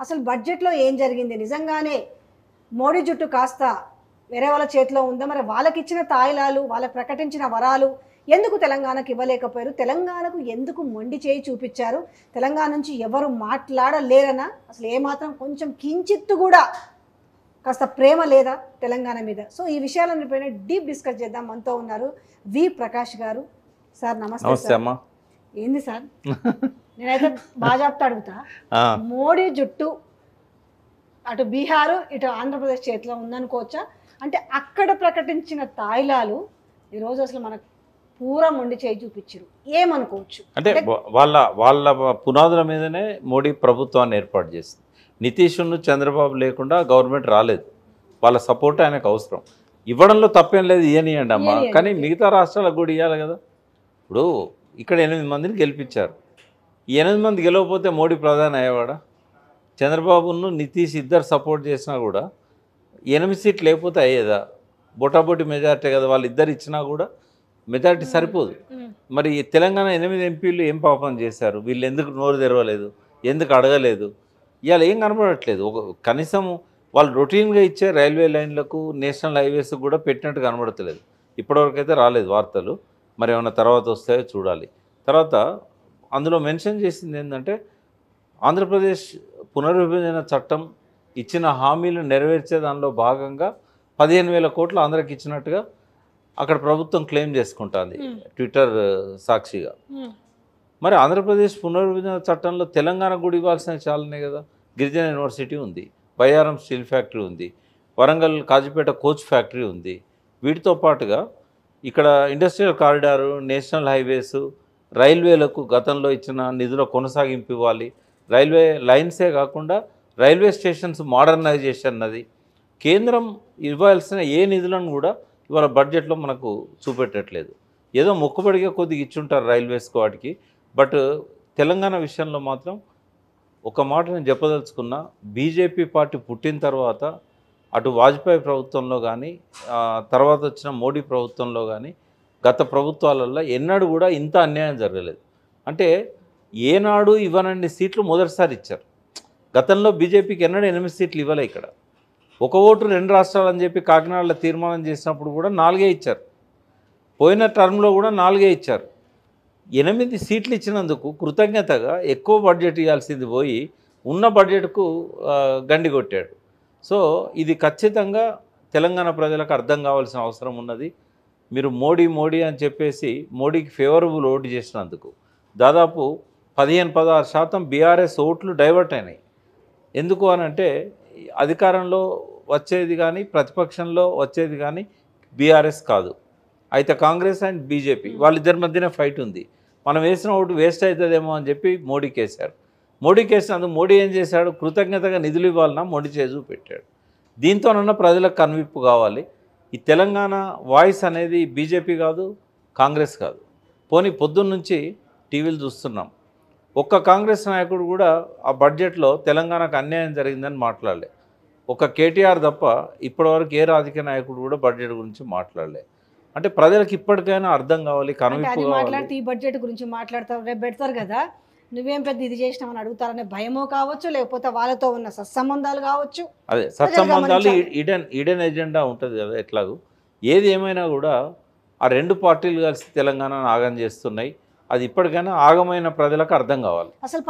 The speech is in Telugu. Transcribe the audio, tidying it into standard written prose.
అసలు బడ్జెట్‌లో ఏం జరిగింది? నిజంగానే మోడీ జుట్టు కాస్త వేరే వాళ్ళ చేతిలో ఉందా? మరి వాళ్ళకిచ్చిన తాయిలాలు, వాళ్ళకి ప్రకటించిన వరాలు ఎందుకు తెలంగాణకి ఇవ్వలేకపోయారు? తెలంగాణకు ఎందుకు మొండి చేయి చూపిచ్చారు? తెలంగాణ నుంచి ఎవరు మాట్లాడలేరనా? అసలు ఏమాత్రం కొంచెం కించిత్తు గూడా కాస్త ప్రేమ లేదా తెలంగాణ మీద? సో, ఈ విషయాలన్నిటిపైన డీప్ డిస్కస్ చేద్దాం. మనతో ఉన్నారు వి. ప్రకాష్ గారు. సార్ నమస్తే నమస్తే సార్. అమ్మా. ఏంది సార్? నేనైతే బాజాప్తా అడుగుతా. ఆ! మోడీ జుట్టు అటు బీహారు, ఇటు ఆంధ్రప్రదేశ్ చేతిలో ఉందనుకోవచ్చా? అంటే అక్కడ ప్రకటించిన తాయిలాలు ఈరోజు అసలు మనకు పూరా మొండి చేయి చూపిచ్చిర్రు. ఏమనుకోవచ్చు? అంటే వాళ్ళ పునాదుల మీదనే మోడీ ప్రభుత్వాన్ని ఏర్పాటు చేసింది. నితీష్‌ను చంద్రబాబు లేకుండా గవర్నమెంట్ రాలేదు. వాళ్ళ సపోర్ట్ ఆయనకు అవసరం. ఇవ్వడంలో తప్పేం లేదు, ఇయ్యనియండి అమ్మా. ఇయ్యనియండి. కానీ మిగతా రాష్ట్రాలకు కూడా ఇవ్వాలి కదా. ఇప్పుడు ఇక్కడ 8 మందిని గెలిపించారు. ఈ 8 మంది గెలవకపోతే మోడీ ప్రధాని అయ్యేవాడా? చంద్రబాబును నితీష్ ఇద్దరు సపోర్ట్ చేసినా కూడా 8 సీట్లు లేకపోతే అయ్యేదా? బొటాబొటి మెజార్టీ కదా. వాళ్ళు ఇద్దరు ఇచ్చినా కూడా మెజార్టీ సరిపోదు. హ్మ్. మరి తెలంగాణ 8 ఎంపీలు ఏం పాపం చేశారు? వీళ్ళు ఎందుకు నోరు తెరవలేదు? ఎందుకు అడగలేదు? ఇవాళ ఏం కనబడట్లేదు. కనీసం వాళ్ళు రొటీన్గా ఇచ్చే రైల్వే లైన్లకు, నేషనల్ హైవేస్కి కూడా పెట్టినట్టు కనబడతలేదు. ఇప్పటివరకు అయితే రాలేదు వార్తలు. మరి ఏమైనా తర్వాత వస్తాయో చూడాలి. తర్వాత అందులో మెన్షన్ చేసింది ఏంటంటే, ఆంధ్రప్రదేశ్ పునర్విభజన చట్టం ఇచ్చిన హామీలు నెరవేర్చే దానిలో భాగంగా 15,000 కోట్లు ఆంధ్రకి ఇచ్చినట్టుగా అక్కడ ప్రభుత్వం క్లెయిమ్ చేసుకుంటుంది ట్విట్టర్ సాక్షిగా. హ్మ్. మరి ఆంధ్రప్రదేశ్ పునర్విభజన చట్టంలో తెలంగాణకు కూడా ఇవ్వాల్సిన చాలానే కదా. గిరిజన యూనివర్సిటీ ఉంది, బయ్యారం స్టీల్ ఫ్యాక్టరీ ఉంది, వరంగల్ కాజీపేట కోచ్ ఫ్యాక్టరీ ఉంది. వీటితో పాటుగా ఇక్కడ ఇండస్ట్రియల్ కారిడారు, నేషనల్ హైవేసు, రైల్వేలకు గతంలో ఇచ్చిన నిధుల కొనసాగింపు ఇవ్వాలి. రైల్వే లైన్సే కాకుండా రైల్వే స్టేషన్స్ మోడర్నైజేషన్ అన్నది కేంద్రం ఇవ్వాల్సిన ఏ నిధులను కూడా ఇవాళ బడ్జెట్లో మనకు చూపెట్టట్లేదు. ఏదో మొక్కుబడిగా కొద్దిగా ఇచ్చుంటారు రైల్వేస్కి వాటికి. బట్ తెలంగాణ విషయంలో మాత్రం ఒక మాట నేను చెప్పదలుచుకున్నా, బీజేపీ పార్టీ పుట్టిన తర్వాత అటు వాజ్పేయి ప్రభుత్వంలో కానీ, తర్వాత వచ్చిన మోడీ ప్రభుత్వంలో కానీ, గత ప్రభుత్వాలలో ఎన్నడూ కూడా ఇంత అన్యాయం జరగలేదు. అంటే ఏనాడు ఇవ్వనన్ని సీట్లు మొదటిసారి ఇచ్చారు. గతంలో బీజేపీకి ఎన్నడూ 8 సీట్లు ఇవ్వలే. ఇక్కడ ఒక ఓటు 2 రాష్ట్రాలు అని చెప్పి కాకినాడలో తీర్మానం చేసినప్పుడు కూడా 4 ఇచ్చారు. పోయిన టర్మ్లో కూడా 4 ఇచ్చారు. 8 సీట్లు ఇచ్చినందుకు కృతజ్ఞతగా ఎక్కువ బడ్జెట్ ఇవ్వాల్సింది పోయి ఉన్న బడ్జెట్కు గండి కొట్టాడు. సో ఇది ఖచ్చితంగా తెలంగాణ ప్రజలకు అర్థం కావాల్సిన అవసరం ఉన్నది. మీరు మోడీ మోడీ అని చెప్పేసి మోడీకి ఫేవరబుల్ ఓటు చేసినందుకు దాదాపు 15-16% బీఆర్ఎస్ ఓట్లు డైవర్ట్ అయినాయి. ఎందుకు అని అంటే, అధికారంలో వచ్చేది కానీ ప్రతిపక్షంలో వచ్చేది కానీ బీఆర్ఎస్ కాదు, అయితే కాంగ్రెస్ అండ్ బీజేపీ వాళ్ళిద్దరి మధ్యనే ఫైట్ ఉంది. మనం వేసిన ఓటు వేస్ట్ అవుతుందేమో అని చెప్పి మోడీకి వేశారు. మోడీకి వేసినందుకు మోడీ ఏం చేశాడు? కృతజ్ఞతగా నిధులు ఇవ్వాలన్నా మొండి చేజు పెట్టాడు. దీంతోనన్నా ప్రజలకు కనువిప్పు కావాలి. ఈ తెలంగాణ వాయిస్ అనేది బీజేపీ కాదు, కాంగ్రెస్ కాదు. పోనీ పొద్దున్న నుంచి టీవీలు చూస్తున్నాం, ఒక్క కాంగ్రెస్ నాయకుడు కూడా ఆ బడ్జెట్లో తెలంగాణకు అన్యాయం జరిగిందని మాట్లాడలే. ఒక కేటీఆర్ తప్ప ఇప్పటివరకు ఏ రాజకీయ నాయకుడు కూడా బడ్జెట్ గురించి మాట్లాడలే. అంటే ప్రజలకు ఇప్పటికైనా అర్థం కావాలి, అంటే కనువిప్పు అది కావాలి. మాట్లాడితే ఈ బడ్జెట్ గురించి మాట్లాడతారు, రేపు పెడతారు కదా, నువ్వేం పెద్ద ఇది చేసినావని అడుగుతారనే భయమో కావచ్చు, లేకపోతే వాళ్ళతో ఉన్న సత్సంబంధాలు కావచ్చు. అదే ప్రజలు సత్సంబంధాలు, గమనించాలి. ఈడెన్ ఎజెండా ఉంటుంది కదా. ఎట్లాగూ ఏది ఏమైనా కూడా ఆ 2 పార్టీలు కలిసి తెలంగాణను ఆగం చేస్తున్నాయి. అది ఇప్పటికైనా ఆగమైన ప్రజలకు అర్థం కావాలి. అసలు